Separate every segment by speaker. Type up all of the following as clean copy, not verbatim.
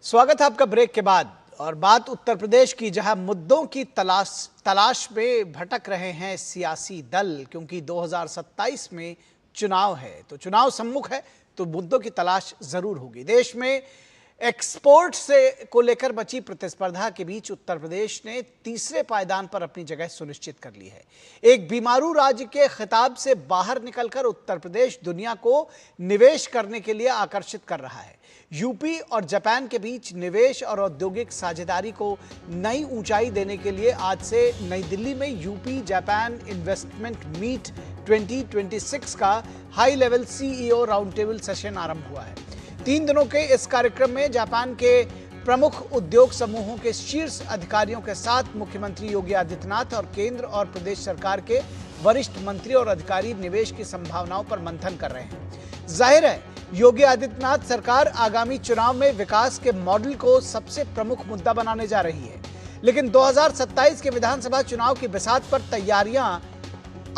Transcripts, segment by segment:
Speaker 1: स्वागत है आपका ब्रेक के बाद। और बात उत्तर प्रदेश की, जहां मुद्दों की तलाश में भटक रहे हैं सियासी दल, क्योंकि 2027 में चुनाव है। तो चुनाव सम्मुख है तो मुद्दों की तलाश जरूर होगी। देश में एक्सपोर्ट से को लेकर बची प्रतिस्पर्धा के बीच उत्तर प्रदेश ने तीसरे पायदान पर अपनी जगह सुनिश्चित कर ली है। एक बीमारू राज्य के खिताब से बाहर निकलकर उत्तर प्रदेश दुनिया को निवेश करने के लिए आकर्षित कर रहा है। यूपी और जापान के बीच निवेश और औद्योगिक साझेदारी को नई ऊंचाई देने के लिए आज से नई दिल्ली में यूपी जापान इन्वेस्टमेंट मीट 2026 का high level CEO round table session आरंभ हुआ है। 3 दिनों के इस कार्यक्रम में जापान के प्रमुख उद्योग समूहों के शीर्ष अधिकारियों के साथ मुख्यमंत्री योगी आदित्यनाथ और केंद्र और प्रदेश सरकार के वरिष्ठ मंत्री और अधिकारी निवेश की संभावनाओं पर मंथन कर रहे हैं। जाहिर है, योगी आदित्यनाथ सरकार आगामी चुनाव में विकास के मॉडल को सबसे प्रमुख मुद्दा बनाने जा रही है। लेकिन 2027 के विधानसभा चुनाव की बिसात पर तैयारियां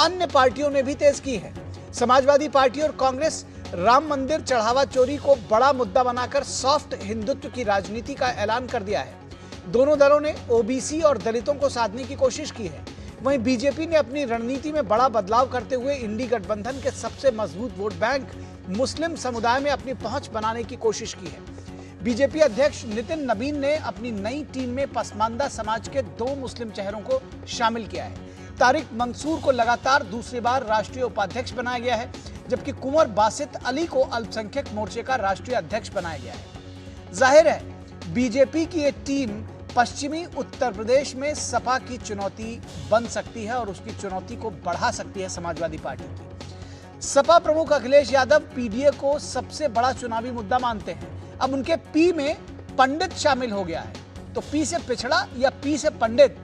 Speaker 1: अन्य पार्टियों ने भी तेज की है। समाजवादी पार्टी और कांग्रेस राम मंदिर चढ़ावा चोरी को बड़ा मुद्दा बनाकर सॉफ्ट हिंदुत्व की राजनीति का ऐलान कर दिया है। दोनों दलों ने ओबीसी और दलितों को साधने की कोशिश की है। वहीं बीजेपी ने अपनी रणनीति में बड़ा बदलाव करते हुए इंडी गठबंधन के सबसे मजबूत वोट बैंक मुस्लिम समुदाय में अपनी पहुंच बनाने की कोशिश की है। बीजेपी अध्यक्ष नितिन नबीन ने अपनी नई टीम में पसमानदा समाज के 2 मुस्लिम चेहरों को शामिल किया है। तारिक मंसूर को लगातार दूसरी बार राष्ट्रीय उपाध्यक्ष बनाया गया है, जबकि कुंवर बासित अली को अल्पसंख्यक मोर्चे का राष्ट्रीय अध्यक्ष बनाया गया है। जाहिर है, बीजेपी की ये टीम पश्चिमी उत्तर प्रदेश में सपा की चुनौती बन सकती है और उसकी चुनौती को बढ़ा सकती है समाजवादी पार्टी की। सपा प्रमुख अखिलेश यादव पीडीए को सबसे बड़ा चुनावी मुद्दा मानते हैं। अब उनके पी में पंडित शामिल हो गया है, तो पी से पिछड़ा या पी से पंडित,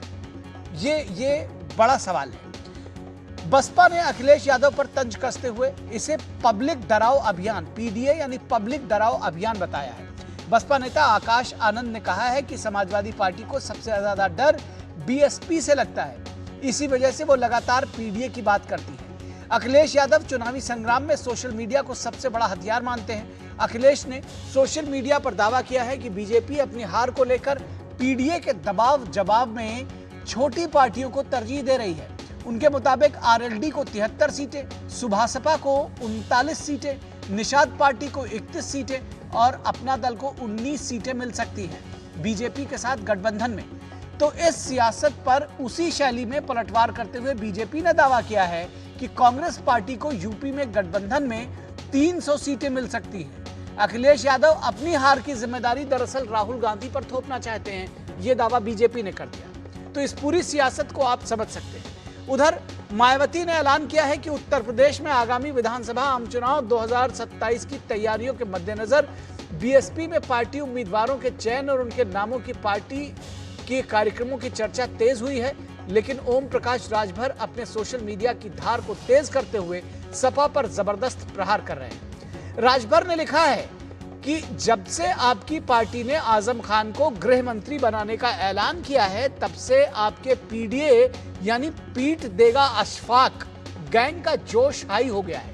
Speaker 1: ये बड़ा सवाल है। बसपा ने अखिलेश यादव पर तंज कसते हुए इसे पब्लिक डराव अभियान, पीडीए यानी पब्लिक डराव अभियान बताया है। बसपा नेता आकाश आनंद ने कहा है कि समाजवादी पार्टी को सबसे ज्यादा डर बीएसपी से लगता है, इसी वजह से वो लगातार पीडीए की बात करती है। अखिलेश यादव चुनावी संग्राम में सोशल मीडिया को सबसे बड़ा हथियार मानते हैं। अखिलेश ने सोशल मीडिया पर दावा किया है कि बीजेपी अपनी हार को लेकर पीडीए के दबाव जवाब में छोटी पार्टियों को तरजीह दे रही है। उनके मुताबिक आरएलडी को 73 सीटें, सुभासपा को 39 सीटें, निषाद पार्टी को 31 सीटें और अपना दल को 19 सीटें मिल सकती हैं बीजेपी के साथ गठबंधन में। तो इस सियासत पर उसी शैली में पलटवार करते हुए बीजेपी ने दावा किया है कि कांग्रेस पार्टी को यूपी में गठबंधन में 300 सीटें मिल सकती हैं। अखिलेश यादव अपनी हार की जिम्मेदारी दरअसल राहुल गांधी पर थोपना चाहते हैं, यह दावा बीजेपी ने कर दिया। तो इस पूरी सियासत को आप समझ सकते हैं। उधर मायावती ने ऐलान किया है कि उत्तर प्रदेश में आगामी विधानसभा आम चुनाव 2027 की तैयारियों के मद्देनजर बीएसपी में पार्टी उम्मीदवारों के चयन और उनके नामों की पार्टी के कार्यक्रमों की चर्चा तेज हुई है। लेकिन ओम प्रकाश राजभर अपने सोशल मीडिया की धार को तेज करते हुए सपा पर जबरदस्त प्रहार कर रहे हैं। राजभर ने लिखा है कि जब से आपकी पार्टी ने आजम खान को गृह मंत्री बनाने का ऐलान किया है, तब से आपके पीडीए यानी पीट देगा अशफाक गैंग का जोश हाई हो गया है।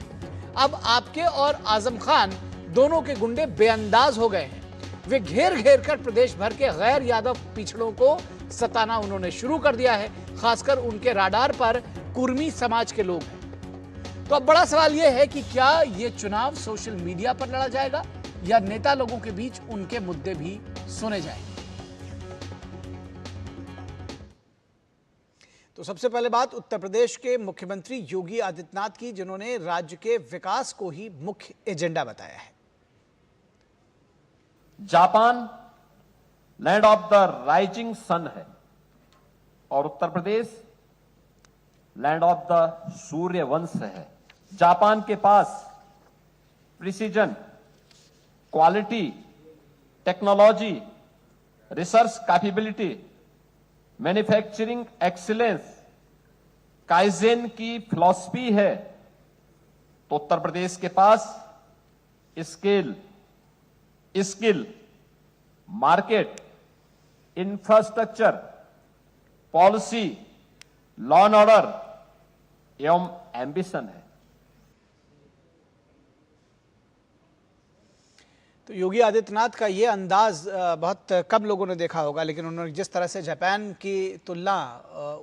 Speaker 1: अब आपके और आजम खान दोनों के गुंडे बेअंदाज हो गए हैं। वे घेर घेर कर प्रदेश भर के गैर यादव पिछड़ों को सताना उन्होंने शुरू कर दिया है। खासकर उनके राडार पर कुर्मी समाज के लोग हैं। तो अब बड़ा सवाल यह है कि क्या यह चुनाव सोशल मीडिया पर लड़ा जाएगा या नेता लोगों के बीच उनके मुद्दे भी सुने जाएंगे। तो सबसे पहले बात उत्तर प्रदेश के मुख्यमंत्री योगी आदित्यनाथ की, जिन्होंने राज्य के विकास को ही मुख्य एजेंडा बताया है।
Speaker 2: Japan land of the rising sun है और Uttar Pradesh land of the सूर्य वंश है। जापान के पास precision, quality, technology, research capability, manufacturing excellence, kaizen की फिलॉसफी है। तो उत्तर प्रदेश के पास skill, market, infrastructure, policy, law and order एवं एम्बिशन है।
Speaker 1: तो योगी आदित्यनाथ का ये अंदाज बहुत कम लोगों ने देखा होगा, लेकिन उन्होंने जिस तरह से जापान की तुलना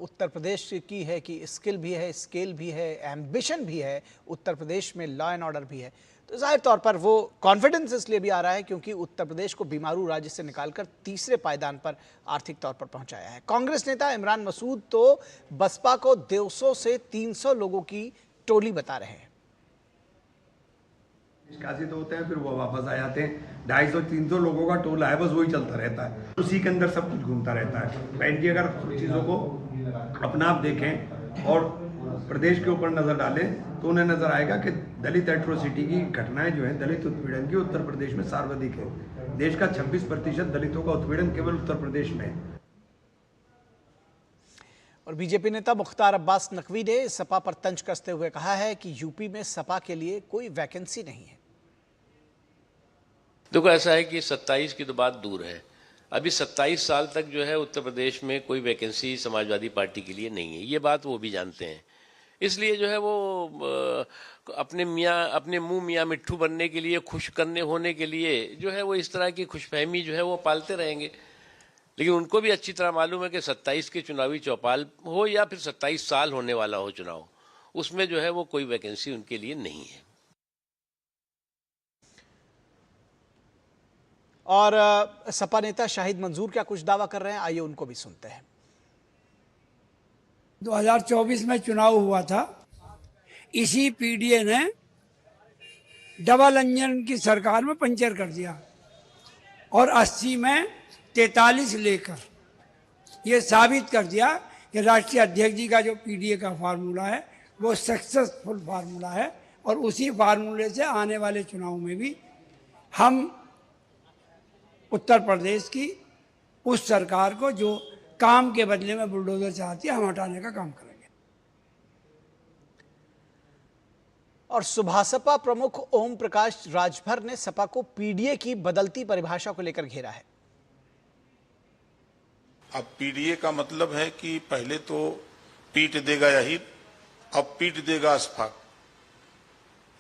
Speaker 1: उत्तर प्रदेश की है कि स्किल भी है, स्केल भी है, एम्बिशन भी है, उत्तर प्रदेश में लॉ एंड ऑर्डर भी है, तो जाहिर तौर पर वो कॉन्फिडेंस इसलिए भी आ रहा है क्योंकि उत्तर प्रदेश को बीमारू राज्य से निकालकर तीसरे पायदान पर आर्थिक तौर पर पहुंचाया है। कांग्रेस नेता इमरान मसूद तो बसपा को 200 से 300 लोगों की टोली बता रहे हैं।
Speaker 3: निष्कासित होते हैं, फिर वो वापस आ जाते हैं। 250-300 लोगों का टोला है, बस वही चलता रहता है, उसी के अंदर सब कुछ घूमता रहता है। बहन जी, अगर चीज़ों को अपना आप देखें और प्रदेश के ऊपर नज़र डालें तो उन्हें नज़र आएगा कि दलित एट्रोसिटी की घटनाएं जो हैं, दलित उत्पीड़न की, उत्तर प्रदेश में सर्वाधिक है। देश का 26% दलितों का उत्पीड़न केवल उत्तर प्रदेश में है।
Speaker 1: और बीजेपी नेता मुख्तार अब्बास नकवी ने सपा पर तंज कसते हुए कहा है कि यूपी में सपा के लिए कोई वैकेंसी नहीं है।
Speaker 4: देखो, ऐसा है कि 27 की तो बात दूर है, अभी 27 साल तक जो है उत्तर प्रदेश में कोई वैकेंसी समाजवादी पार्टी के लिए नहीं है, ये बात वो भी जानते हैं। इसलिए जो है वो अपने मुंह मियाँ मिट्ठू बनने के लिए, खुश करने होने के लिए जो है वो इस तरह की खुशफहमी जो है वो पालते रहेंगे। लेकिन उनको भी अच्छी तरह मालूम है कि 27 के चुनावी चौपाल हो या फिर 27 साल होने वाला हो चुनाव, उसमें जो है वो कोई वैकेंसी उनके लिए नहीं है।
Speaker 1: और सपा नेता शाहिद मंजूर क्या कुछ दावा कर रहे हैं, आइए उनको भी सुनते हैं।
Speaker 5: 2024 में चुनाव हुआ था, इसी पीडीए ने डबल इंजन की सरकार में पंचर कर दिया और 80 में 43 लेकर ये साबित कर दिया कि राष्ट्रीय अध्यक्ष जी का जो पीडीए का फार्मूला है वो सक्सेसफुल फार्मूला है। और उसी फार्मूले से आने वाले चुनाव में भी हम उत्तर प्रदेश की उस सरकार को जो काम के बदले में बुलडोजर चाहती है, हम हटाने का काम करेंगे।
Speaker 1: और सुभासपा प्रमुख ओम प्रकाश राजभर ने सपा को पीडीए की बदलती परिभाषा को लेकर घेरा है।
Speaker 6: अब पीडीए का मतलब है कि पहले तो पीट देगा यहीर, अब पीट देगा अशफाक।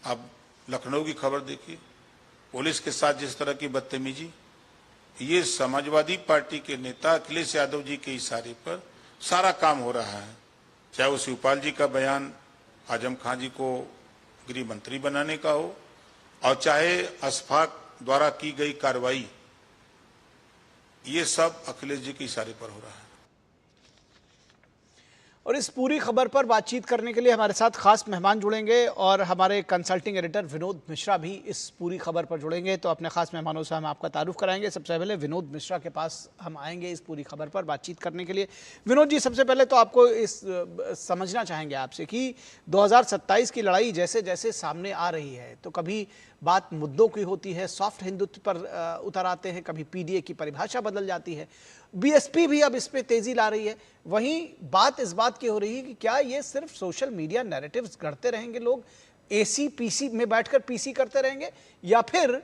Speaker 6: अब लखनऊ की खबर देखिए, पुलिस के साथ जिस तरह की बदतमीजी, ये समाजवादी पार्टी के नेता अखिलेश यादव जी के इशारे पर सारा काम हो रहा है। चाहे वो शिवपाल जी का बयान आजम खां जी को गृह मंत्री बनाने का हो, और चाहे अशफाक द्वारा की गई कार्रवाई, ये सब अखिलेश जी के इशारे पर हो रहा है।
Speaker 1: और इस पूरी खबर पर बातचीत करने के लिए हमारे साथ खास मेहमान जुड़ेंगे और हमारे कंसल्टिंग एडिटर विनोद मिश्रा भी इस पूरी खबर पर जुड़ेंगे। तो अपने खास मेहमानों से हम आपका तारुफ कराएंगे। सबसे पहले विनोद मिश्रा के पास हम आएंगे इस पूरी खबर पर बातचीत करने के लिए। विनोद जी, सबसे पहले तो आपको समझना चाहेंगे आपसे कि 2027 की लड़ाई जैसे जैसे सामने आ रही है तो कभी बात मुद्दों की होती है, सॉफ्ट हिंदुत्व पर उतर आते हैं, कभी पीडीए की परिभाषा बदल जाती है, बीएसपी भी अब इस पे तेजी ला रही है। वहीं बात इस बात की हो रही है कि क्या ये सिर्फ सोशल मीडिया नैरेटिव्स गढ़ते रहेंगे, लोग एसी पीसी में बैठकर पीसी करते रहेंगे, या फिर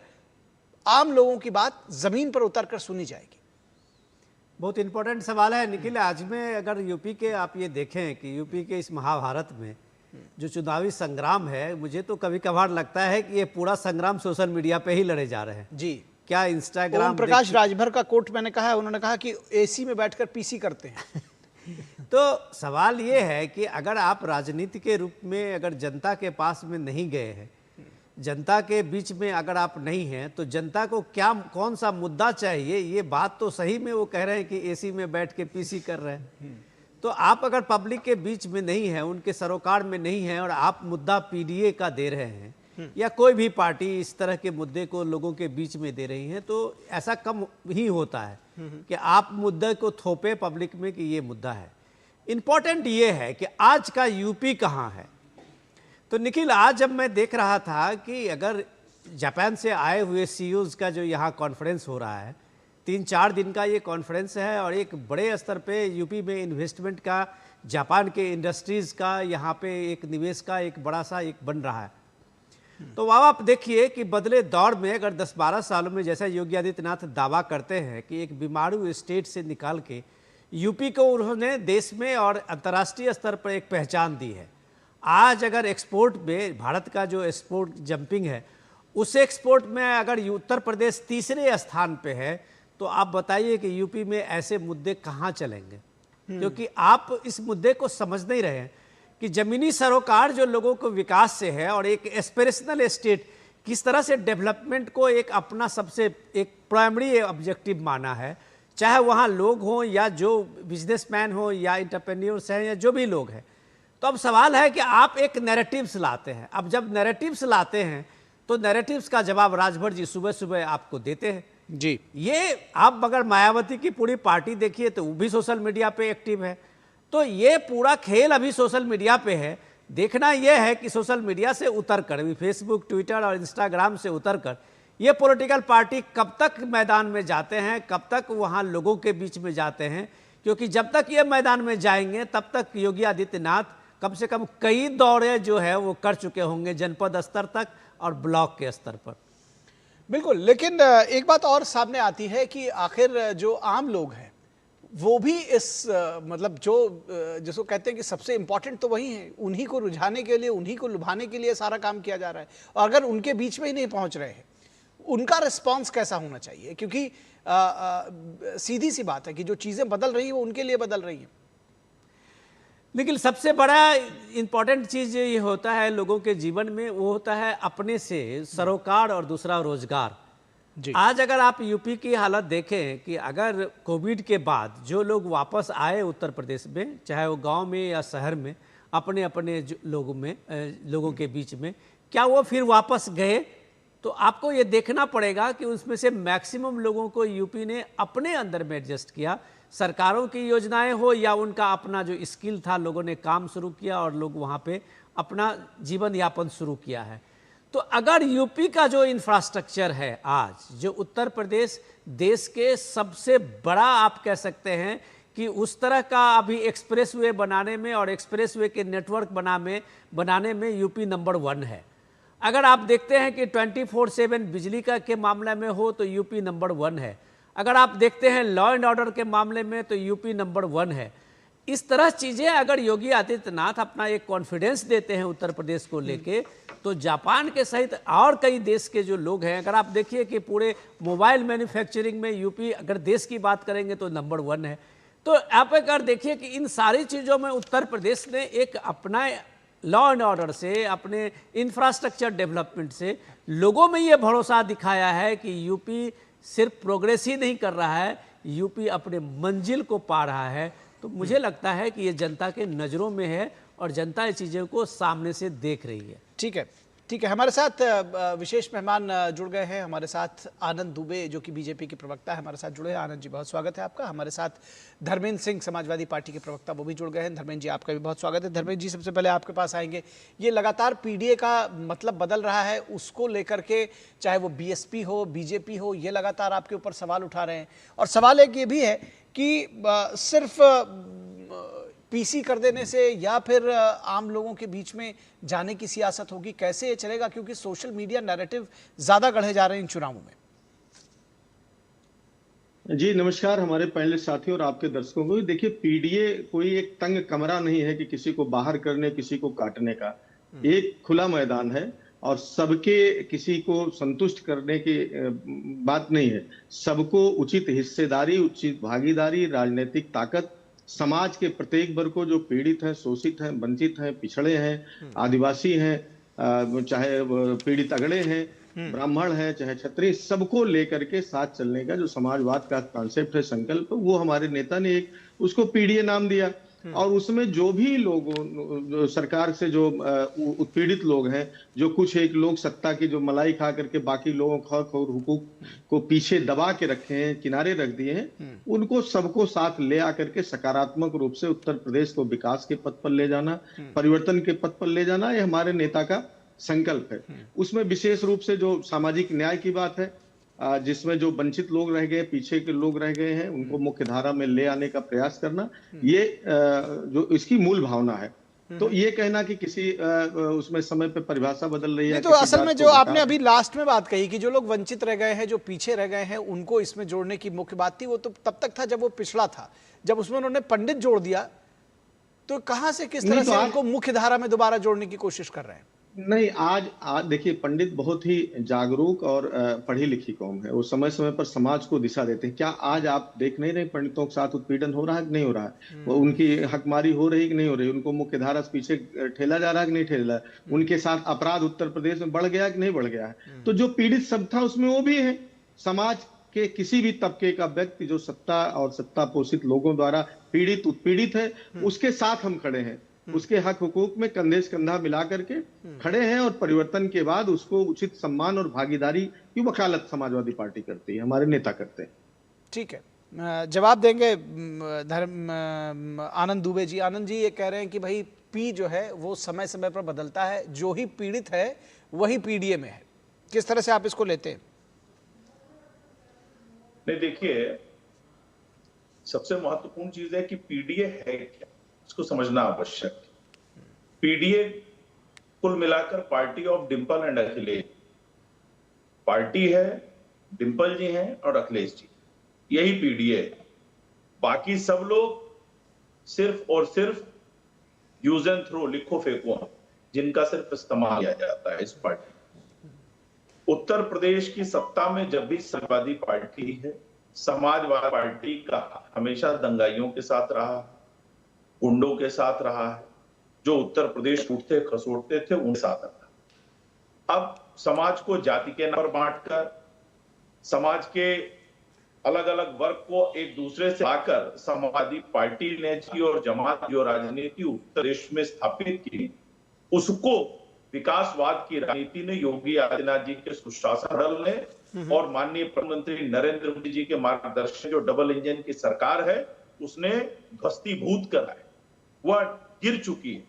Speaker 1: आम लोगों की बात जमीन पर उतरकर सुनी जाएगी?
Speaker 7: बहुत इंपॉर्टेंट सवाल है निखिल। आज में अगर यूपी के आप ये देखें कि यूपी के इस महाभारत में जो चुनावी संग्राम है, मुझे तो कभी कभार लगता है कि ये पूरा संग्राम सोशल मीडिया पे ही लड़े जा रहे हैं
Speaker 1: जी।
Speaker 7: क्या इंस्टाग्राम,
Speaker 1: ओम प्रकाश राजभर का कोट मैंने कहा है, उन्होंने कहा कि एसी में बैठकर पीसी करते हैं।
Speaker 7: तो सवाल ये है कि अगर आप राजनीति के रूप में अगर जनता के पास में नहीं गए हैं, जनता के बीच में अगर आप नहीं हैं, तो जनता को क्या कौन सा मुद्दा चाहिए, ये बात तो सही में वो कह रहे हैं कि एसी में बैठ के पीसी कर रहे हैं। तो आप अगर पब्लिक के बीच में नहीं हैं, उनके सरोकार में नहीं हैं, और आप मुद्दा पीडीए का दे रहे हैं या कोई भी पार्टी इस तरह के मुद्दे को लोगों के बीच में दे रही है, तो ऐसा कम ही होता है कि आप मुद्दे को थोपे पब्लिक में कि ये मुद्दा है। इम्पोर्टेंट ये है कि आज का यूपी कहाँ है। तो निखिल, आज जब मैं देख रहा था कि अगर जापान से आए हुए सीईओज का जो यहाँ कॉन्फ्रेंस हो रहा है, 3-4 दिन का ये कॉन्फ्रेंस है, और एक बड़े स्तर पे यूपी में इन्वेस्टमेंट का, जापान के इंडस्ट्रीज़ का, यहाँ पे एक निवेश का एक बड़ा सा एक बन रहा है। तो अब आप देखिए कि बदले दौर में अगर 10-12 सालों में, जैसा योगी आदित्यनाथ दावा करते हैं कि एक बीमारू स्टेट से निकाल के यूपी को उन्होंने देश में और अंतर्राष्ट्रीय स्तर पर एक पहचान दी है। आज अगर एक्सपोर्ट में भारत का जो एक्सपोर्ट जंपिंग है उस एक्सपोर्ट में अगर उत्तर प्रदेश तीसरे स्थान पे है, तो आप बताइए कि यूपी में ऐसे मुद्दे कहाँ चलेंगे? क्योंकि आप इस मुद्दे को समझ नहीं रहे हैं कि जमीनी सरोकार जो लोगों को विकास से है और एक एस्पिरेशनल स्टेट किस तरह से डेवलपमेंट को एक अपना सबसे एक प्राइमरी ऑब्जेक्टिव माना है, चाहे वहाँ लोग हों या जो बिजनेसमैन हो या इंटरप्रेन्योर्स हैं या जो भी लोग हैं। तो अब सवाल है कि आप एक नैरेटिव्स लाते हैं। अब जब नैरेटिव्स लाते हैं तो नैरेटिव्स का जवाब राजभर जी सुबह सुबह आपको देते हैं
Speaker 1: जी।
Speaker 7: ये आप अगर मायावती की पूरी पार्टी देखिए तो वो भी सोशल मीडिया पे एक्टिव है। तो ये पूरा खेल अभी सोशल मीडिया पे है। देखना यह है कि सोशल मीडिया से उतरकर, अभी फेसबुक, ट्विटर और इंस्टाग्राम से उतरकर ये पॉलिटिकल पार्टी कब तक मैदान में जाते हैं, कब तक वहाँ लोगों के बीच में जाते हैं। क्योंकि जब तक ये मैदान में जाएंगे तब तक योगी आदित्यनाथ कम से कम कई दौरे जो है वो कर चुके होंगे, जनपद स्तर तक और ब्लॉक के स्तर पर।
Speaker 1: बिल्कुल, लेकिन एक बात और सामने आती है कि आखिर जो आम लोग हैं वो भी इस मतलब जो जिसको कहते हैं कि सबसे इंपॉर्टेंट तो वही है, उन्हीं को रुझाने के लिए, उन्हीं को लुभाने के लिए सारा काम किया जा रहा है। और अगर उनके बीच में ही नहीं पहुंच रहे हैं, उनका रिस्पांस कैसा होना चाहिए? क्योंकि सीधी सी बात है कि जो चीजें बदल रही हैं वो उनके लिए बदल रही हैं।
Speaker 7: लेकिन सबसे बड़ा इंपॉर्टेंट चीज ये होता है लोगों के जीवन में, वो होता है अपने से सरोकार और दूसरा रोजगार। आज अगर आप यूपी की हालत देखें कि अगर कोविड के बाद जो लोग वापस आए उत्तर प्रदेश में, चाहे वो गांव में या शहर में, अपने अपने लोगों के बीच में, क्या वो फिर वापस गए? तो आपको ये देखना पड़ेगा कि उसमें से मैक्सिमम लोगों को यूपी ने अपने अंदर में एडजस्ट किया। सरकारों की योजनाएं हो या उनका अपना जो स्किल था, लोगों ने काम शुरू किया और लोग वहाँ पे अपना जीवन यापन शुरू किया है। तो अगर यूपी का जो इंफ्रास्ट्रक्चर है आज, जो उत्तर प्रदेश देश के सबसे बड़ा आप कह सकते हैं कि उस तरह का अभी एक्सप्रेसवे बनाने में और एक्सप्रेसवे के नेटवर्क बनाने में यूपी नंबर 1 है। अगर आप देखते हैं कि 24/7 बिजली के मामले में हो तो यूपी नंबर 1 है। अगर आप देखते हैं लॉ एंड ऑर्डर के मामले में तो यूपी नंबर 1 है। इस तरह चीज़ें अगर योगी आदित्यनाथ अपना एक कॉन्फिडेंस देते हैं उत्तर प्रदेश को लेके, तो जापान के सहित और कई देश के जो लोग हैं, अगर आप देखिए कि पूरे मोबाइल मैन्युफैक्चरिंग में यूपी अगर देश की बात करेंगे तो नंबर 1 है। तो आप अगर देखिए कि इन सारी चीज़ों में उत्तर प्रदेश ने एक अपना लॉ एंड ऑर्डर से, अपने इंफ्रास्ट्रक्चर डेवलपमेंट से लोगों में ये भरोसा दिखाया है कि यूपी सिर्फ प्रोग्रेस ही नहीं कर रहा है, यूपी अपने मंजिल को पा रहा है। तो मुझे लगता है कि ये जनता के नज़रों में है और जनता ये चीज़ों को सामने से देख रही है।
Speaker 1: ठीक है, ठीक है। हमारे साथ विशेष मेहमान जुड़ गए हैं। हमारे साथ आनंद दुबे जो कि बीजेपी के प्रवक्ता है, हमारे साथ जुड़े हैं। आनंद जी, बहुत स्वागत है आपका। हमारे साथ धर्मेंद्र सिंह, समाजवादी पार्टी के प्रवक्ता, वो भी जुड़ गए हैं। धर्मेंद्र जी, आपका भी बहुत स्वागत है। धर्मेंद्र जी, सबसे पहले आपके पास आएंगे। ये लगातार पीडीए का मतलब बदल रहा है, उसको लेकर के चाहे वो बीएसपी हो, बीजेपी हो, ये लगातार आपके ऊपर सवाल उठा रहे हैं। और सवाल एक ये भी है कि सिर्फ पीसी कर देने से या फिर आम लोगों के बीच में जाने की सियासत होगी, कैसे ये चलेगा? क्योंकि सोशल मीडिया नैरेटिव ज्यादा गढ़े जा रहे हैं इन चुनावों में।
Speaker 8: जी नमस्कार हमारे पैनलिस्ट साथियों और आपके दर्शकों को। देखिए, पीडीए कोई एक तंग कमरा नहीं है कि किसी को बाहर करने, किसी को काटने का। एक खुला मैदान है और सबके किसी को संतुष्ट करने की बात नहीं है। सबको उचित हिस्सेदारी, उचित भागीदारी, राजनीतिक ताकत, समाज के प्रत्येक वर्ग को जो पीड़ित हैं, शोषित हैं, वंचित हैं, पिछड़े हैं, आदिवासी हैं, चाहे पीड़ित अगड़े हैं, ब्राह्मण हैं, चाहे क्षत्रिय, सबको लेकर के साथ चलने का जो समाजवाद का कॉन्सेप्ट है, संकल्प, वो हमारे नेता ने एक उसको पीडीए नाम दिया। और उसमें जो भी लोग जो सरकार से जो उत्पीड़ित लोग हैं, जो कुछ एक लोग सत्ता की जो मलाई खा करके बाकी लोगों का हक और हुकूक को पीछे दबा के रखे हैं, किनारे रख दिए हैं, उनको सबको साथ ले आकर के सकारात्मक रूप से उत्तर प्रदेश को विकास के पथ पर ले जाना, परिवर्तन के पथ पर ले जाना, ये हमारे नेता का संकल्प है। उसमें विशेष रूप से जो सामाजिक न्याय की बात है, जिसमें जो वंचित लोग रह गए, पीछे के लोग रह गए हैं, उनको मुख्य धारा में ले आने का प्रयास करना, ये जो इसकी मूल भावना है। तो ये कहना कि किसी उसमें समय पे परिभाषा बदल रही है,
Speaker 1: तो असल में जो आपने अभी लास्ट में बात कही कि जो लोग वंचित रह गए हैं, जो पीछे रह गए हैं, उनको इसमें जोड़ने की मुख्य बात थी, वो तो तब तक था जब वो पिछड़ा था। जब उसमें उन्होंने पंडित जोड़ दिया तो कहां से, किस तरह से उनको मुख्य धारा में दोबारा जोड़ने की कोशिश कर रहे हैं?
Speaker 8: नहीं, आज देखिए, पंडित बहुत ही जागरूक और पढ़ी लिखी कौम है। वो समय समय पर समाज को दिशा देते हैं। क्या आज आप देख नहीं रहे पंडितों के साथ उत्पीड़न हो रहा है कि नहीं हो रहा है? वो उनकी हकमारी हो रही कि नहीं हो रही? उनको मुख्य धारा से पीछे ठेला जा रहा है कि नहीं ठेला है? उनके साथ अपराध उत्तर प्रदेश में बढ़ गया कि नहीं बढ़ गया है? तो जो पीड़ित सब था उसमें वो भी है। समाज के किसी भी तबके का व्यक्ति जो सत्ता और सत्ता पोषित लोगों द्वारा पीड़ित उत्पीड़ित है, उसके साथ हम खड़े हैं। उसके हक हुकूक में कंधे से कंधा मिला करके खड़े हैं, और परिवर्तन के बाद उसको उचित सम्मान और भागीदारी की वकालत समाजवादी पार्टी करती है, हमारे नेता करते हैं।
Speaker 1: ठीक है, जवाब देंगे आनंद दुबे जी। आनंद जी ये कह रहे हैं कि भाई पी जो है वो समय समय पर बदलता है, जो ही पीड़ित है वही पीडीए में है। किस तरह से आप इसको लेते हैं?
Speaker 9: नहीं, देखिए, सबसे महत्वपूर्ण चीज है कि पीडीए है क्या, इसको समझना आवश्यक है। पीडीए कुल मिलाकर party of Dimple and Akhilesh party है। डिंपल जी हैं और अखिलेश जी, यही पीडीए है। बाकी सब लोग सिर्फ और सिर्फ यूज एंड थ्रो, लिखो फेंको, जिनका सिर्फ इस्तेमाल किया जाता है इस पार्टी। उत्तर प्रदेश की सत्ता में जब भी समाजवादी पार्टी है, समाजवादी पार्टी का हमेशा दंगाइयों के साथ रहा, गुंडों के साथ रहा है, जो उत्तर प्रदेश उठते खसोटते थे उनके साथ रहा। अब समाज को जाति के नाम पर बांटकर, समाज के अलग अलग वर्ग को एक दूसरे से आकर समाजवादी पार्टी ने की और जमात जो राजनीति उत्तर प्रदेश में स्थापित की, उसको विकासवाद की राजनीति ने योगी आदित्यनाथ जी के सुशासन दल ने और माननीय प्रधानमंत्री नरेंद्र मोदी जी के मार्गदर्शन जो डबल इंजन की सरकार है उसने भस्मीभूत करा है। वह गिर चुकी है,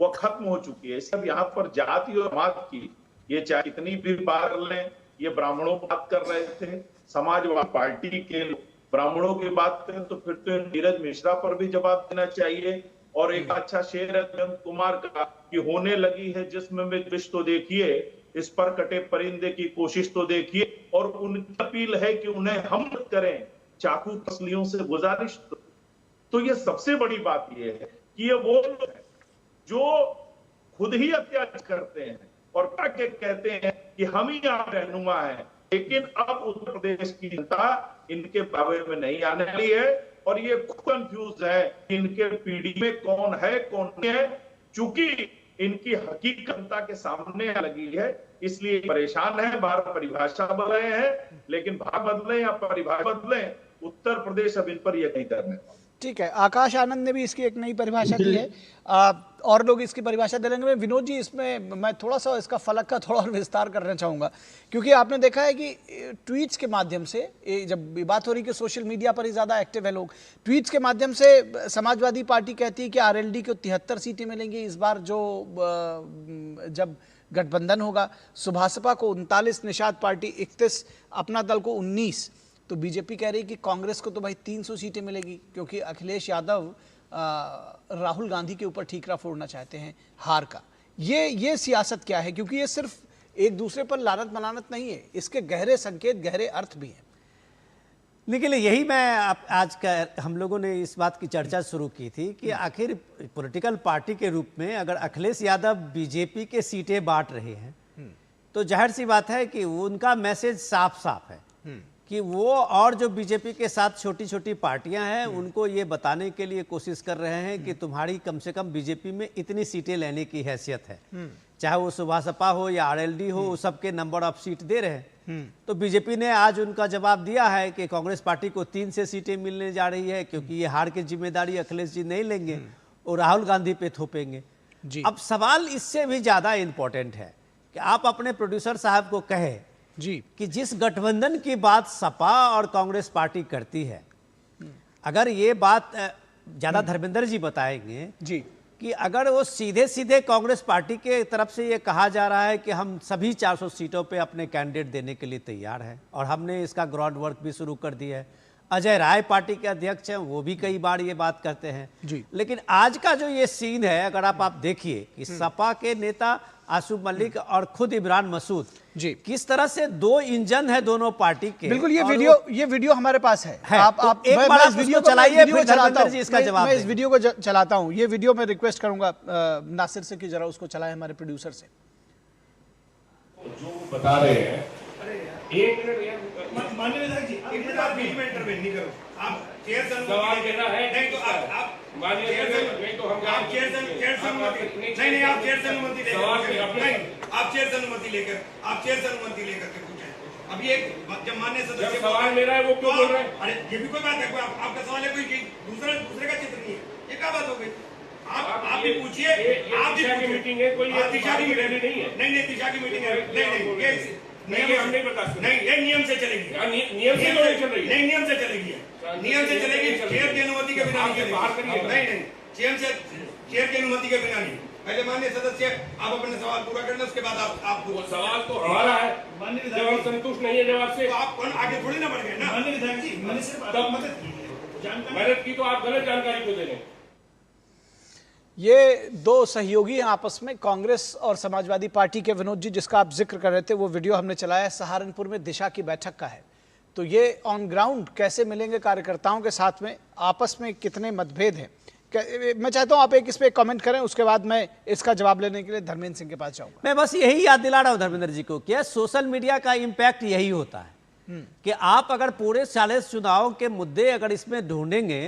Speaker 9: वह खत्म हो चुकी है। सब यहाँ पर जाति और समाज की ये चाहे कितनी भी बात कर लें, ये ब्राह्मणों की बात कर रहे थे, समाजवादी पार्टी के ब्राह्मणों की बात करें तो फिर तो नीरज मिश्रा पर भी जवाब देना चाहिए। और एक अच्छा शेर है अनंत कुमार का कि होने लगी है जिस्म में विष तो देखिए, इस पर कटे परिंदे की कोशिश तो देखिए। और उनकी अपील है कि उन्हें हम करें चाकू तसलियों से गुजारिश। तो ये सबसे बड़ी बात ये है कि ये वो लोग हैं जो खुद ही अत्याचार करते हैं और के कहते हैं कि हम ही यहाँ रहनुमा हैं, लेकिन अब उत्तर प्रदेश की जनता इनके बारे में नहीं आने वाली है और ये कंफ्यूज है कि इनके पीढ़ी में कौन है कौन नहीं है। चूंकि इनकी हकीकत के सामने लगी है इसलिए परेशान है, बार परिभाषा बदल रहे हैं, लेकिन भाग बदले या परिभाषा बदले, उत्तर प्रदेश अब इन पर यह नहीं करने वाला।
Speaker 1: ठीक है, आकाश आनंद ने भी इसकी एक नई परिभाषा की है, और लोग इसकी परिभाषा दे लेंगे। विनोद जी, इसमें मैं थोड़ा सा इसका फलक का थोड़ा और विस्तार करना चाहूँगा, क्योंकि आपने देखा है कि ट्वीट्स के माध्यम से, जब बात हो रही कि सोशल मीडिया पर ही ज़्यादा एक्टिव है लोग, ट्वीट्स के माध्यम से समाजवादी पार्टी कहती है कि आरएलडी को 73 सीटें मिलेंगी इस बार, जो जब गठबंधन होगा। सुभाषपा को 39, निषाद पार्टी 31, अपना दल को 19। तो बीजेपी कह रही है कि कांग्रेस को तो भाई 300 सीटें मिलेगी, क्योंकि अखिलेश यादव राहुल गांधी के ऊपर ठीकरा फोड़ना चाहते हैं हार का। ये सियासत क्या है? क्योंकि ये सिर्फ एक दूसरे पर लानत मलानत नहीं है, इसके गहरे संकेत, गहरे अर्थ भी हैं।
Speaker 7: लेकिन यही मैं आज का हम लोगों ने इस बात की चर्चा शुरू की थी कि आखिर पॉलिटिकल पार्टी के रूप में अगर अखिलेश यादव बीजेपी के सीटें बांट रहे हैं तो जाहिर सी बात है कि उनका मैसेज साफ साफ है कि वो और जो बीजेपी के साथ छोटी छोटी पार्टियां हैं उनको ये बताने के लिए कोशिश कर रहे हैं कि तुम्हारी कम से कम बीजेपी में इतनी सीटें लेने की हैसियत है, चाहे वो सुभाषपा हो या आरएलडी हो, वो सबके नंबर ऑफ सीट दे रहे हैं। तो बीजेपी ने आज उनका जवाब दिया है कि कांग्रेस पार्टी को 3 से सीटें मिलने जा रही है, क्योंकि ये हार की जिम्मेदारी अखिलेश जी नहीं लेंगे और राहुल गांधी पे थोपेंगे। अब सवाल इससे भी ज्यादा इंपॉर्टेंट है कि आप अपने प्रोड्यूसर साहब को कहे
Speaker 1: जी
Speaker 7: कि जिस गठबंधन की बात सपा और कांग्रेस पार्टी करती है, अगर ये बात ज्यादा धर्मेंद्र जी बताएंगे
Speaker 1: जी
Speaker 7: कि अगर वो सीधे सीधे कांग्रेस पार्टी के तरफ से ये कहा जा रहा है कि हम सभी 400 सीटों पे अपने कैंडिडेट देने के लिए तैयार हैं और हमने इसका ग्राउंड वर्क भी शुरू कर दिया है। अजय राय पार्टी के अध्यक्ष हैं, वो भी कई बार ये बात करते हैं
Speaker 1: जी।
Speaker 7: लेकिन आज का जो ये सीन है, अगर आप देखिए कि सपा के नेता आसिफ मलिक और खुद इमरान मसूद
Speaker 1: जी
Speaker 7: किस तरह से 2 इंजन है दोनों पार्टी के।
Speaker 1: बिल्कुल, ये वीडियो हमारे पास है।
Speaker 7: आप एक बार इस वीडियो चलाइए, फिर धर्मेंद्र जी इसका जवाब
Speaker 1: मैं इस वीडियो को चलाता हूं। ये वीडियो मैं रिक्वेस्ट करूंगा नासिर से कि जरा उसको चलाएं हमारे प्रोड्यूसर से।
Speaker 10: जो वो बता रहे हैं, एक मिनट
Speaker 3: माननीय विधायक जी, एक मिनट आप बीच में इंटरवेन नहीं करो। आप चेयर
Speaker 10: सवाल देना है,
Speaker 3: नहीं तो आप
Speaker 10: माननीय नहीं तो हम
Speaker 3: आप चेयर से अनुमति नहीं आप चेयर से अनुमति लेकर नहीं आप चेयर से अनुमति लेकर के पूछें। अभी एक जब माननीय सदस्य
Speaker 10: सवाल मेरा है वो क्यों बोल रहे हैं?
Speaker 3: अरे ये भी कोई बात है, आपका सवाल है, कोई दूसरे का चित्र नहीं है, ये क्या बात हो गई? आप भी पूछिए, आप दिशा की मीटिंग है, कोई दिशा की मीटिंग नहीं है। नहीं दिशा की मीटिंग है, नहीं हम नहीं बता सकते। नहीं ये नियम से चलेगी, नियम से चल रही है, नहीं नियम से चलेगी, नियम से चलेगी, चेयर की अनुमति के बिना नहीं चेयर की अनुमति के बिना नहीं। पहले माननीय सदस्य आप अपने सवाल पूरा कर लें, उसके बाद आप
Speaker 10: सवाल तो हमारा है, जब हम संतुष्ट नहीं है जवाब से,
Speaker 3: तो आप कौन आगे थोड़ी ना बढ़ गए ना। माननीय विधायक जी, मैंने सिर्फ
Speaker 10: मदद की तो आप गलत जानकारी को दे रहे हैं।
Speaker 1: ये दो सहयोगी हैं आपस में, कांग्रेस और समाजवादी पार्टी के। विनोद जी, जिसका आप जिक्र कर रहे थे, वो वीडियो हमने चलाया सहारनपुर में दिशा की बैठक का है। तो ये ऑन ग्राउंड कैसे मिलेंगे कार्यकर्ताओं के साथ में, आपस में कितने मतभेद हैं, मैं चाहता हूं आप एक इस पे कमेंट करें, उसके बाद मैं इसका जवाब लेने के लिए धर्मेंद्र सिंह के पास जाऊंगा।
Speaker 7: मैं बस यही याद दिला रहा हूं धर्मेंद्र जी को कि सोशल मीडिया का इम्पैक्ट यही होता है कि आप अगर पूरे 40 चुनाव के मुद्दे अगर इसमें ढूंढेंगे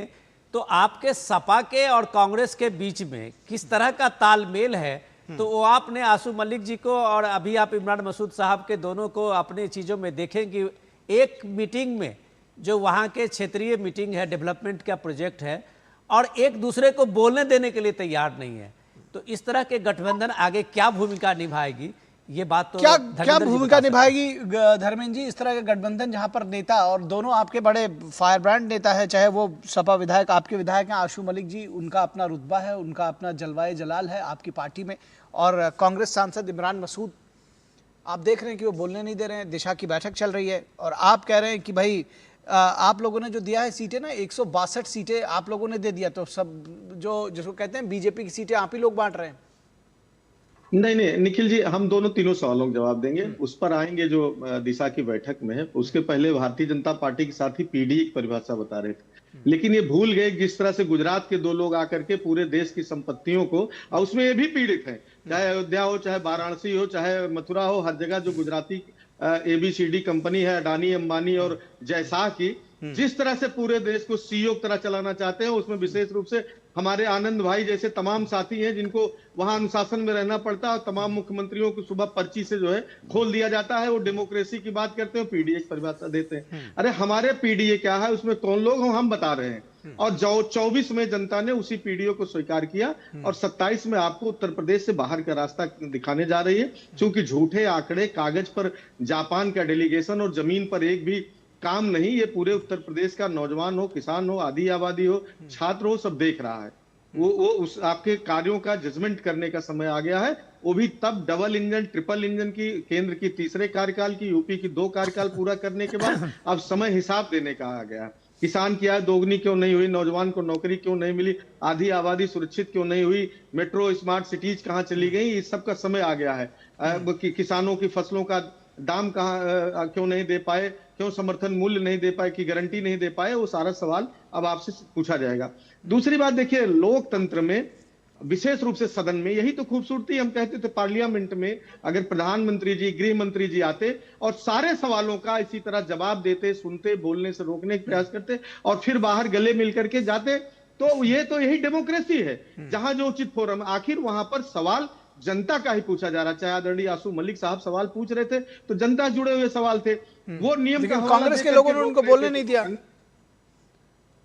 Speaker 7: तो आपके सपा के और कांग्रेस के बीच में किस तरह का तालमेल है, तो वो आपने आशु मलिक जी को और अभी आप इमरान मसूद साहब के दोनों को अपनी चीज़ों में देखें कि एक मीटिंग में जो वहाँ के क्षेत्रीय मीटिंग है, डेवलपमेंट का प्रोजेक्ट है, और एक दूसरे को बोलने देने के लिए तैयार नहीं है। तो इस तरह के गठबंधन आगे क्या भूमिका निभाएगी, ये बात तो
Speaker 1: क्या भूमिका निभाएगी धर्मेंद्र जी, इस तरह के गठबंधन जहां पर नेता और दोनों आपके बड़े फायर ब्रांड नेता है, चाहे वो सपा विधायक आपके विधायक हैं आशु मलिक जी, उनका अपना रुतबा है, उनका अपना जलवाए जलाल है आपकी पार्टी में, और कांग्रेस सांसद इमरान मसूद, आप देख रहे हैं कि वो बोलने नहीं दे रहे हैं, दिशा की बैठक चल रही है, और आप कह रहे हैं कि भाई आप लोगों ने जो दिया है सीटें ना 162 सीटें आप लोगों ने दे दिया, तो सब जो जिसको कहते हैं बीजेपी की सीटें आप ही लोग बांट रहे हैं।
Speaker 8: नहीं निखिल जी, हम दोनों तीनों सवालों का जवाब देंगे, उस पर आएंगे जो दिशा की बैठक में है। उसके पहले भारतीय जनता पार्टी के साथ ही पीडीए की परिभाषा बता रहे थे, लेकिन ये भूल गए जिस तरह से गुजरात के दो लोग आकर के पूरे देश की संपत्तियों को, और उसमें ये भी पीड़ित हैं, चाहे अयोध्या हो, चाहे वाराणसी हो, चाहे मथुरा हो, हर जगह जो गुजराती ABCD कंपनी है, अडानी अंबानी और जयशाह की, जिस तरह से पूरे देश को सीईओ की तरह चलाना चाहते हैं, उसमें विशेष रूप से हमारे आनंद भाई जैसे तमाम साथी हैं जिनको वहां अनुशासन में रहना पड़ता है, और तमाम मुख्यमंत्रियों को सुबह पर्ची से जो है खोल दिया जाता है। वो डेमोक्रेसी की बात करते हैं, पीडीए की परिभाषा देते हैं। अरे हमारे पीडीए क्या है, उसमें कौन लोग हो हम बता रहे हैं, और 24 में जनता ने उसी पीडीए को स्वीकार किया, और 27 में आपको उत्तर प्रदेश से बाहर का रास्ता दिखाने जा रही है। क्योंकि झूठे आंकड़े, कागज पर जापान का डेलीगेशन और जमीन पर एक भी काम नहीं, ये पूरे उत्तर प्रदेश का नौजवान हो, किसान हो, आधी आबादी हो, छात्र हो, सब देख रहा है। वो उस आपके कार्यों का जजमेंट करने का समय आ गया है, वो भी तब डबल इंजन, ट्रिपल इंजन की, केंद्र की तीसरे कार्यकाल की, यूपी की 2 कार्यकाल पूरा करने के बाद अब समय हिसाब देने का आ गया। किसान की आय दोगुनी क्यों नहीं हुई, नौजवान को नौकरी क्यों नहीं मिली, आधी आबादी सुरक्षित क्यों नहीं हुई, मेट्रो स्मार्ट सिटीज कहाँ चली गई, इस सब का समय आ गया है। किसानों की फसलों का दाम कहाँ क्यों नहीं दे पाए, क्यों समर्थन मूल्य नहीं दे पाए, की गारंटी नहीं दे पाए, वो सारा सवाल अब आपसे पूछा जाएगा। दूसरी बात देखिए, लोकतंत्र में विशेष रूप से सदन में यही तो खूबसूरती, हम कहते थे पार्लियामेंट में अगर प्रधानमंत्री जी, गृह मंत्री जी आते और सारे सवालों का इसी तरह जवाब देते, सुनते, बोलने से रोकने का प्रयास करते और फिर बाहर गले मिल करके जाते, तो यही डेमोक्रेसी है, जहां जो उचित फोरम, आखिर वहां पर सवाल जनता का ही पूछा जा रहा। चाहे आदरणीय आशु मलिक साहब सवाल पूछ रहे थे तो जनता जुड़े हुए सवाल थे, वो नियम का
Speaker 1: कांग्रेस के लोगों ने उनको बोलने नहीं दिया।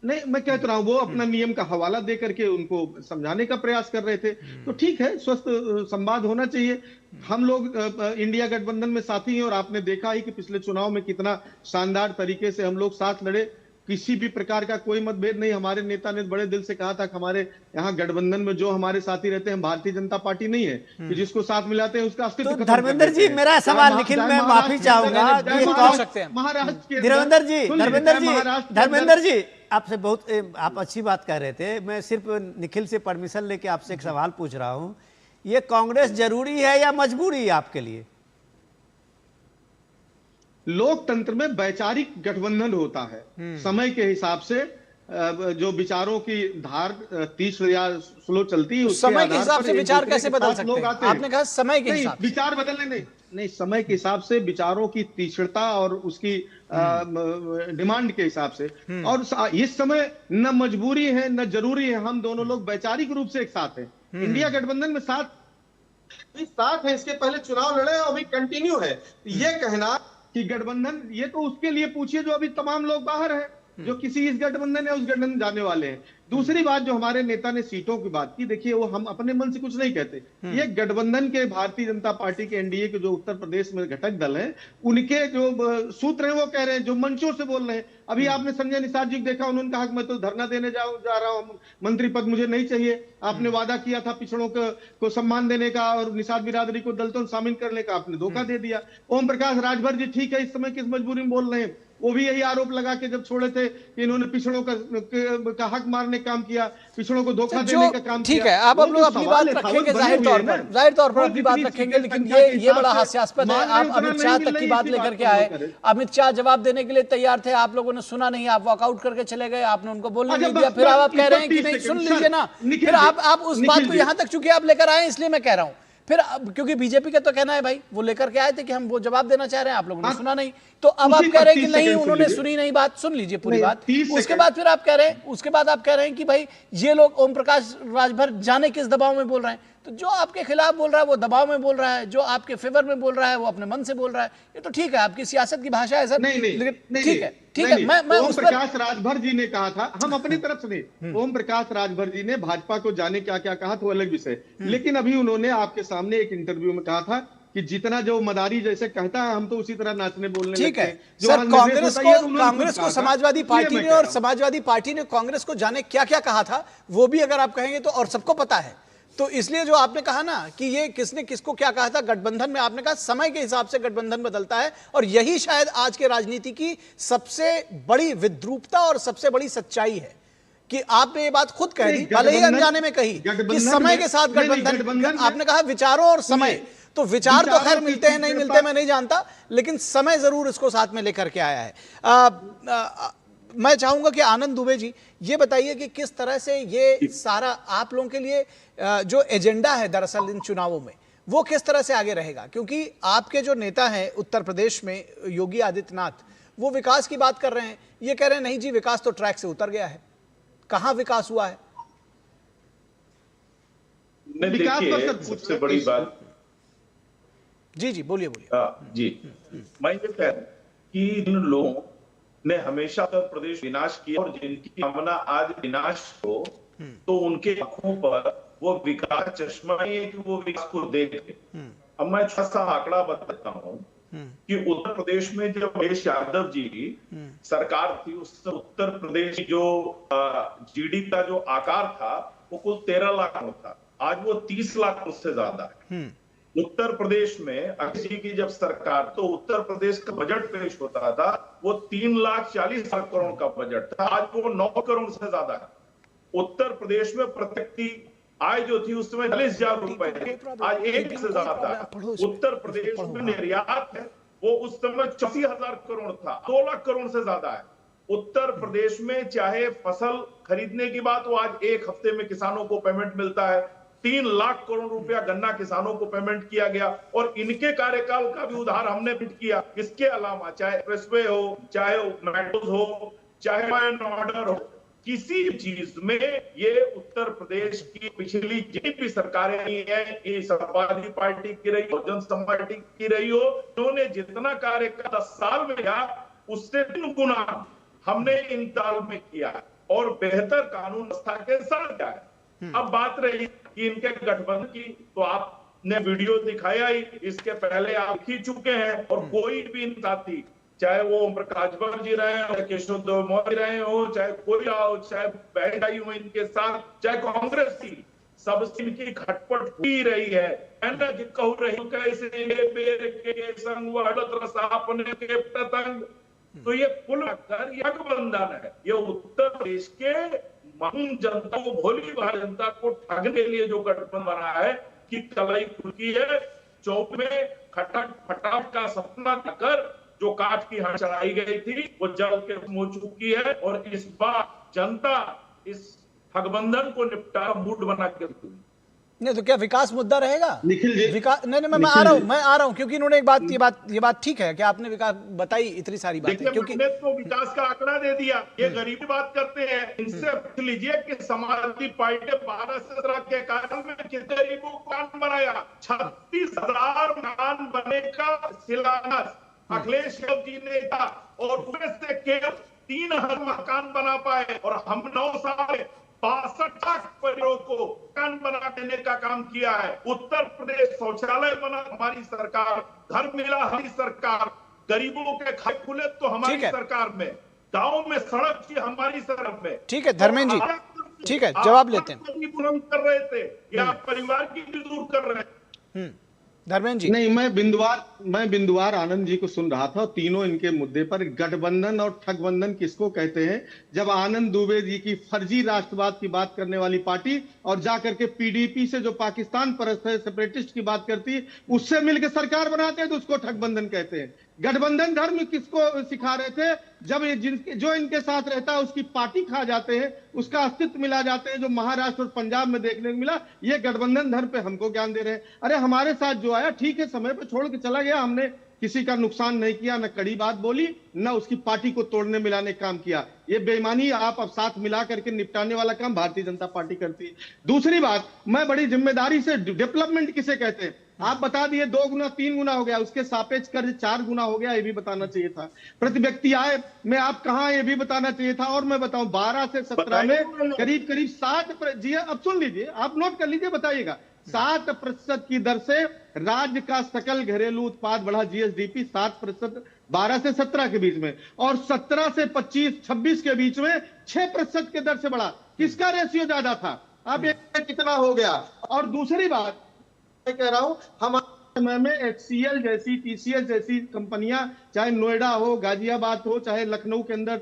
Speaker 8: नहीं, मैं कहता रहा हूं वो अपना नियम का हवाला दे करके उनको समझाने का प्रयास कर रहे थे। तो ठीक है, स्वस्थ संवाद होना चाहिए। हम लोग इंडिया गठबंधन में साथी हैं, और आपने देखा ही कि पिछले चुनाव में कितना शानदार तरीके से हम लोग साथ लड़े, किसी भी प्रकार का कोई मतभेद नहीं। हमारे नेता ने बड़े दिल से कहा था कि हमारे यहाँ गठबंधन में जो हमारे साथी रहते हैं, भारतीय जनता पार्टी नहीं है कि जिसको साथ मिलाते हैं उसका अस्तित्व।
Speaker 7: तो धर्मेंद्र जी, मेरा सवाल निखिल, मैं माफी चाहूंगा,
Speaker 8: महाराष्ट्र,
Speaker 7: धर्मेंद्र जी आपसे बहुत आप अच्छी बात कह रहे थे, मैं सिर्फ निखिल से परमिशन लेके आपसे एक सवाल पूछ रहा हूं, ये कांग्रेस जरूरी है या मजबूरी है आपके लिए?
Speaker 8: लोकतंत्र में वैचारिक गठबंधन होता है, समय के हिसाब से जो विचारों की धार तीव्र या स्लो चलती है,
Speaker 1: समय के हिसाब से विचार कैसे बदल सकते हैं? आपने कहा समय के हिसाब से
Speaker 8: विचार बदलने नहीं, नहीं, समय के हिसाब से, विचारों की तीक्ष्णता और उसकी डिमांड के हिसाब से। और इस समय न मजबूरी है न जरूरी है, हम दोनों लोग वैचारिक रूप से एक साथ हैं। इंडिया गठबंधन में साथ है, इसके पहले चुनाव लड़े और अभी कंटिन्यू है। ये कहना कि गठबंधन, ये तो उसके लिए पूछिए जो अभी तमाम लोग बाहर हैं, जो किसी इस गठबंधन या उस गठबंधन जाने वाले हैं। दूसरी बात, जो हमारे नेता ने सीटों की बात की, देखिए वो हम अपने मन से कुछ नहीं कहते। ये गठबंधन के, भारतीय जनता पार्टी के, एनडीए के जो उत्तर प्रदेश में घटक दल हैं, उनके जो सूत्र हैं वो कह रहे हैं, जो मंचों से बोल रहे हैं। अभी आपने संजय निषाद जी को देखा, उन्होंने कहा कि मैं तो धरना देने जा रहा हूँ, मंत्री पद मुझे नहीं चाहिए। आपने वादा किया था पिछड़ों को सम्मान देने का और निषाद बिरादरी को दलितों में शामिल करने का, आपने धोखा दे दिया। ओम प्रकाश राजभर जी ठीक है, इस समय किस मजबूरी में बोल रहे हैं, वो भी यही आरोप लगा के जब छोड़े थे कि इन्होंने पिछड़ों का हक मारने का काम किया, पिछड़ों को धोखा देने का काम किया।
Speaker 1: ठीक है, आप लोग अपनी बात रखेंगे, जाहिर तौर पर अपनी बात रखेंगे, लेकिन ये बड़ा हास्यास्पद है। आप अमित शाह तक की बात लेकर के आए, अमित शाह जवाब देने के लिए तैयार थे, आप लोगों ने सुना नहीं, आप वॉकआउट करके चले गए, आपने उनको बोलने नहीं दिया। फिर आप कह रहे हैं कि नहीं, सुन लीजिए ना, फिर आप उस बात को यहां तक चूंकि आप लेकर आए इसलिए मैं कह रहा हूं। फिर क्योंकि बीजेपी का तो कहना है भाई, वो लेकर के आए थे कि हम वो जवाब देना चाह रहे हैं, आप लोगों ने सुना नहीं, तो अब आप कह रहे हैं कि नहीं उन्होंने सुनी नहीं बात। सुन लीजिए पूरी बात, उसके बाद फिर आप कह रहे हैं, उसके बाद आप कह रहे हैं कि भाई ये लोग ओम प्रकाश राजभर जाने किस दबाव में बोल रहे हैं। तो जो आपके खिलाफ बोल रहा है वो दबाव में बोल रहा है, जो आपके फेवर में बोल रहा है वो अपने मन से बोल रहा है। ये तो ठीक है, आपकी सियासत की भाषा है सर, लेकिन ठीक है, ठीक है। मैं
Speaker 8: ओम प्रकाश राजभर जी ने कहा था, हम अपनी तरफ से नहीं, ओम प्रकाश राजभर जी ने भाजपा को जाने क्या क्या कहा तो अलग विषय, लेकिन अभी उन्होंने आपके सामने एक इंटरव्यू में कहा था कि जितना जो मदारी जैसे कहता है हम तो उसी तरह नाचने बोलने
Speaker 1: ठीक है।
Speaker 8: जो
Speaker 1: सर, कांग्रेस को समाजवादी पार्टी ने, और समाजवादी पार्टी ने कांग्रेस को जाने क्या क्या कहा था वो भी अगर आप कहेंगे तो, और सबको पता है, तो इसलिए जो आपने कहा ना कि ये किसने किसको क्या कहा था गठबंधन में, आपने कहा समय के हिसाब से गठबंधन बदलता है, और यही शायद आज के राजनीति की सबसे बड़ी विद्रूपता और सबसे बड़ी सच्चाई है कि आपने ये बात खुद कह दी, भले ही अनजाने में कही कि समय के साथ गठबंधन। आपने कहा विचारों और समय, तो विचार तो खैर मिलते हैं नहीं मिलते मैं नहीं जानता, लेकिन समय जरूर इसको साथ में लेकर के आया है। मैं चाहूंगा कि आनंद दुबे जी ये बताइए कि किस तरह से ये सारा आप लोगों के लिए जो एजेंडा है दरअसल इन चुनावों में वो किस तरह से आगे रहेगा, क्योंकि आपके जो नेता हैं उत्तर प्रदेश में योगी आदित्यनाथ, वो विकास की बात कर रहे हैं, ये कह रहे हैं नहीं जी विकास तो ट्रैक से उतर गया है। कहां विकास हुआ है?
Speaker 9: विकास पर सबसे बड़ी बात,
Speaker 1: जी बोलिए
Speaker 9: जी मैं ये कह रहा कि इन लोगों ने हमेशा उत्तर प्रदेश विनाश किया, और जिनकी कामना आज विनाश हो तो उनके आंखों पर वो विकास चश्मा है कि वो विकास को देखे। अब मैं छोटा सा आंकड़ा बताता हूँ कि उत्तर प्रदेश में जब अखिलेश यादव जी सरकार थी, उस उत्तर प्रदेश जो जीडीपी का जो आकार था वो कुल 13 लाख करोड़ था, आज वो 30 लाख करोड़ से ज्यादा है। उत्तर प्रदेश में अखिलेश जी की जब सरकार, तो उत्तर प्रदेश का बजट पेश होता था वो 3,40,00,000 करोड़ का बजट था, आज वो 9 करोड़ से ज्यादा है। उत्तर प्रदेश में प्रत्यक्ष आय जो थी उस समय 40,000 रुपए, आज 1 से ज्यादा है। उत्तर प्रदेश में निर्यात है वो उस समय 84,000 करोड़ था, 2 लाख करोड़ से ज्यादा है। उत्तर प्रदेश में चाहे फसल खरीदने की बात हो, आज 1 हफ्ते में किसानों को पेमेंट मिलता है, 3 लाख करोड़ रुपया गन्ना किसानों को पेमेंट किया गया, और इनके कार्यकाल का भी उधार हमने फिट किया। इसके अलावा चाहे एक्सप्रेसवे हो, चाहे मेट्रोज हो, चाहे लॉ एंड ऑर्डर हो, किसी चीज में ये उत्तर प्रदेश की पिछली जितनी भी सरकारें नहीं है, ये समाजवादी पार्टी की रही, बहुजन समाज पार्टी की रही हो, उन्होंने जितना कार्य 10 साल में किया उससे 3 गुना हमने इन साल में किया, और बेहतर कानून व्यवस्था के साथ किया है। अब बात रही कि इनके गठबंधन की, तो आपने वीडियो दिखाया ही, इसके पहले आप ही चुके हैं, और कोई भी इन साथी, चाहे वो ओम प्रकाश जी रहे हो, चाहे केशव देव मौर्य रहे हो, चाहे कोई आओ, चाहे बहन आई हो इनके साथ, चाहे कांग्रेस की, सबसे इनकी खटपट ही रही है। मैं कहूँ रही कैसे बेर के संग वहलत रसा अपने के पतंग, तो ये कुल मिलाकर यह गठबंधन है, ये उत्तर प्रदेश के मामूम जनता को, भोली भाली जनता को ठगने के लिए जो गठबंधन बना है कि कलाई खुलकी है, चौक में खटक फटाक का सपना कर जो काठ की हड़ चढ़ाई गई थी वो जल के हो चुकी है, और इस बार जनता इस ठगबंधन को निपटा मूड बना के
Speaker 1: नहीं तो क्या विकास मुद्दा रहेगा?
Speaker 8: निखिल जी,
Speaker 1: विकास नहीं नहीं, मैं आ रहा हूं क्योंकि इन्होंने एक बात ये बात ठीक है कि आपने विकास बताई इतनी सारी बातें, क्योंकि
Speaker 9: हमने तो विकास का आंकड़ा दे दिया। ये गरीबी बात करते हैं, इनसे पूछ लीजिए कि समाजवादी पार्टी 12-17 के कारण में कितने गरीबों को मकान बनाया। 36,000 मकान बने का शिलान्यास अखिलेश यादव जी ने किया और उसमें से केवल 3,000 मकान बना पाए और हम 9 साल 62 लाख परिवारों को मकान बना देने का काम किया है। उत्तर प्रदेश शौचालय बना हमारी सरकार, घर मिला हमारी सरकार, गरीबों के खाते खुले तो हमारी सरकार में, गांव में सड़क थी हमारी सरकार में।
Speaker 1: ठीक है धर्मेंद्र जी, ठीक है जवाब लेते हैं।
Speaker 9: बुलंद कर रहे थे या परिवार की भी दूर कर रहे थे।
Speaker 1: धर्मेंद्र जी,
Speaker 8: नहीं, मैं बिंदुवार आनंद जी को सुन रहा था, तीनों इनके मुद्दे पर गठबंधन और ठगबंधन किसको कहते हैं। जब आनंद दुबे जी की फर्जी राष्ट्रवाद की बात करने वाली पार्टी और जाकर के पीडीपी से जो पाकिस्तान परस्त है, सेपरेटिस्ट की बात करती है, उससे मिलकर सरकार बनाते हैं तो उसको ठगबंधन कहते हैं। गठबंधन धर्म किसको सिखा रहे थे? जब जो इनके साथ रहता है उसकी पार्टी खा जाते हैं, उसका अस्तित्व मिला जाते हैं, जो महाराष्ट्र और पंजाब में देखने को मिला। ये गठबंधन धर्म पे हमको ज्ञान दे रहे हैं। अरे हमारे साथ जो आया ठीक है, समय पे छोड़ के चला गया, हमने किसी का नुकसान नहीं किया, न कड़ी बात बोली, न उसकी पार्टी को तोड़ने मिलाने काम किया। ये बेईमानी आप अब साथ मिला करके निपटाने वाला काम भारतीय जनता पार्टी करती है। दूसरी बात, मैं बड़ी जिम्मेदारी से, डेवलपमेंट किसे कहते हैं आप बता दिए, 2 गुना 3 गुना हो गया, उसके सापेक्ष कर्ज 4 गुना हो गया, ये भी बताना चाहिए था। प्रति व्यक्ति आय में आप कहां, ये भी बताना चाहिए था। और मैं बताऊं 12 से 17 में करीब 7 जी, अब सुन लीजिए, आप नोट कर लीजिए, बताइएगा। 7% की दर से राज्य का सकल घरेलू उत्पाद बढ़ा, जीएसडीपी 7% 12 से 17 के बीच में, और 17 से 25-26 के बीच में 6% के दर से बढ़ा। किसका रेशियो ज्यादा था? अब ये कितना हो गया? और दूसरी बात मैं कह रहा हूं, हमारे समय में एचसीएल जैसी, टीसीएस जैसी कंपनियां, चाहे नोएडा हो, गाजियाबाद हो, चाहे लखनऊ के अंदर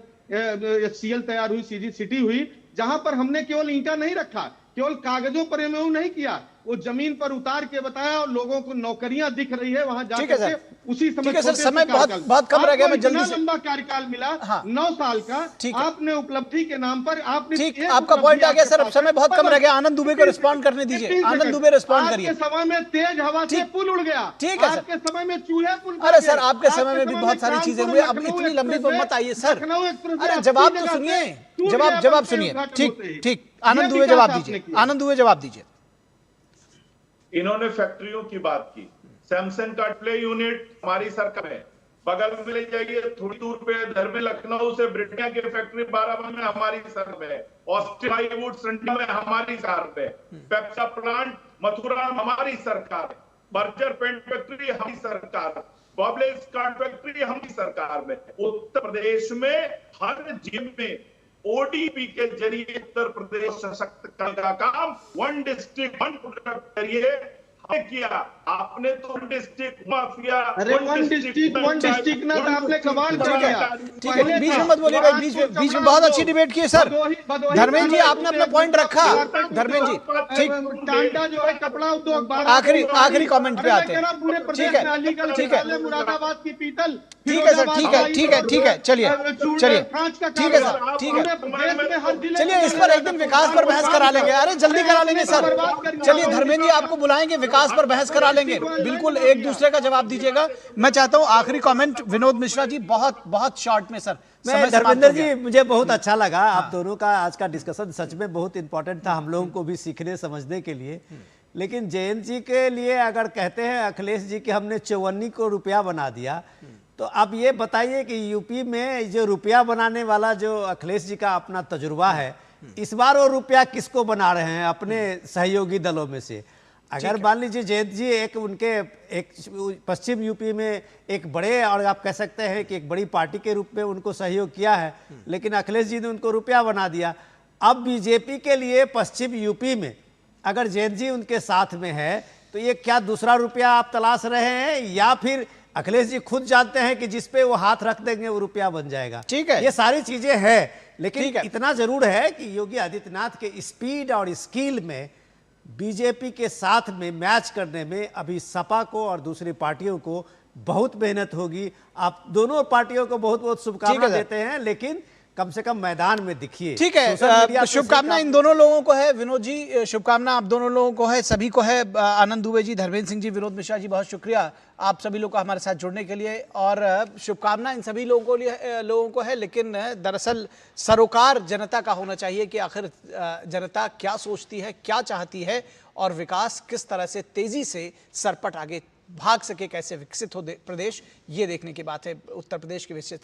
Speaker 8: एचसीएल तैयार हुई, सीजी सिटी हुई, जहां पर हमने केवल ईंटा नहीं रखा, केवल कागजों पर एमओयू नहीं किया, वो जमीन पर उतार के बताया और लोगों को नौकरियां दिख रही है वहां जाकर के। उसी समय
Speaker 1: बहुत कम रह गया, मैं जल्दी से,
Speaker 8: लंबा कार्यकाल मिला, 9 साल का, आपने उपलब्धि के नाम पर आपने,
Speaker 1: ठीक, आपका पॉइंट आ गया सर, अब समय बहुत कम रह गया। आनंद दुबे को रिस्पॉन्ड करने दीजिए, आनंद दुबे रिस्पॉन्ड करिए।
Speaker 8: आपके समय में तेज हवा से पुल उड़ गया,
Speaker 1: ठीक है
Speaker 8: आपके समय में चूहे पुल,
Speaker 1: अरे सर आपके समय में भी बहुत सारी चीजें हुई, अब इतनी लंबी तो मत आइए सर। अरे जवाब तो सुनिए, जवाब सुनिए। ठीक, आनंद दुबे जवाब दीजिए, आनंद दुबे जवाब दीजिए।
Speaker 9: इन्होंने फैक्ट्रियों की बात की, सैमसंग का डिस्प्ले यूनिट हमारी सरकार है, बगल में ले जाइए थोड़ी दूर पे इधर में लखनऊ से ब्रिटानिया की फैक्ट्री बाराबंकी में हमारी सरकार है, ऑस्ट्रेलिया वुड सेंटर में हमारी सरकार है, पेप्सा प्लांट मथुरा हमारी सरकार है, बर्जर पेंट फैक्ट्री हमारी सरकार, बॉबलेस कार्ड फैक्ट्री हमारी सरकार में। उत्तर प्रदेश में हर जिले में ओडीपी के जरिए उत्तर प्रदेश सशक्त करने का काम वन डिस्ट्रिक्ट वन प्रोडक्ट जरिए किया। आपने तो डिस्ट्रिक्ट माफिया,
Speaker 8: वन डिस्ट्रिक्ट ना आपने कमाल कर दिया।
Speaker 1: ठीक है, बीच में मत बोलिए भाई, बीच में बहुत अच्छी डिबेट की है सर। धर्मेंद्र जी आपने अपना पॉइंट रखा। धर्मेंद्र जी ठीक,
Speaker 8: टांडा जो है कपड़ा उद्योग,
Speaker 1: आखिरी कमेंट पे आते हैं। ठीक है,
Speaker 8: मुरादाबाद की पीतल,
Speaker 1: ठीक है सर, ठीक है, चलिए ठीक है सर, ठीक है, चलिए इस पर एक दिन विकास पर बहस करा लेंगे। अरे जल्दी करा लेंगे सर, चलिए धर्मेंद्र जी आपको बुलाएंगे, विकास पर बहस करा लेंगे, बिल्कुल एक दूसरे का जवाब दीजिएगा। मैं चाहता हूं आखिरी कमेंट विनोद मिश्रा जी, बहुत शॉर्ट में सर।
Speaker 7: मैं धर्मेंद्र जी, मुझे बहुत अच्छा लगा आप दोनों का आज का डिस्कशन, सच में बहुत इंपॉर्टेंट था हम लोगों को भी सीखने समझने के लिए। लेकिन जयंत जी के लिए अगर कहते हैं अखिलेश जी कि हमने 54 को रुपया बना दिया, तो अब ये बताइए कि यूपी में जो रुपया बनाने वाला जो अखिलेश जी का अपना तजुर्बा है, इस बार वो रुपया किसको बना रहे हैं? अपने सहयोगी दलों में से। अगर मान लीजिए जयंत जी एक पश्चिम यूपी में एक बड़े, और आप कह सकते हैं कि एक बड़ी पार्टी के रूप में उनको सहयोग किया है, लेकिन अखिलेश जी ने उनको रुपया बना दिया। अब बीजेपी के लिए पश्चिम यूपी में अगर जयंत जी उनके साथ में है, तो ये क्या दूसरा रुपया आप तलाश रहे हैं, या फिर अखिलेश जी खुद जानते हैं कि जिसपे वो हाथ रख देंगे वो रुपया बन जाएगा?
Speaker 1: ठीक है,
Speaker 7: ये सारी चीजें हैं, लेकिन इतना जरूर है कि योगी आदित्यनाथ के स्पीड और स्किल में बीजेपी के साथ में मैच करने में अभी सपा को और दूसरी पार्टियों को बहुत मेहनत होगी। आप दोनों पार्टियों को बहुत बहुत शुभकामनाएं देते हैं, लेकिन कम से कम मैदान में दिखिए।
Speaker 1: ठीक है, शुभकामना इन दोनों लोगों को है। विनोद जी, शुभकामना आप दोनों लोगों को है, सभी को है। आनंद दुबे जी, धर्मेंद्र सिंह जी, विनोद मिश्रा जी, बहुत शुक्रिया आप सभी लोग का हमारे साथ जुड़ने के लिए। और शुभकामना इन सभी लोगों को है, लेकिन दरअसल सरोकार जनता का होना चाहिए कि आखिर जनता क्या सोचती है, क्या चाहती है, और विकास किस तरह से तेजी से सरपट आगे भाग सके, कैसे विकसित हो प्रदेश, ये देखने की बात है। उत्तर प्रदेश के विशेष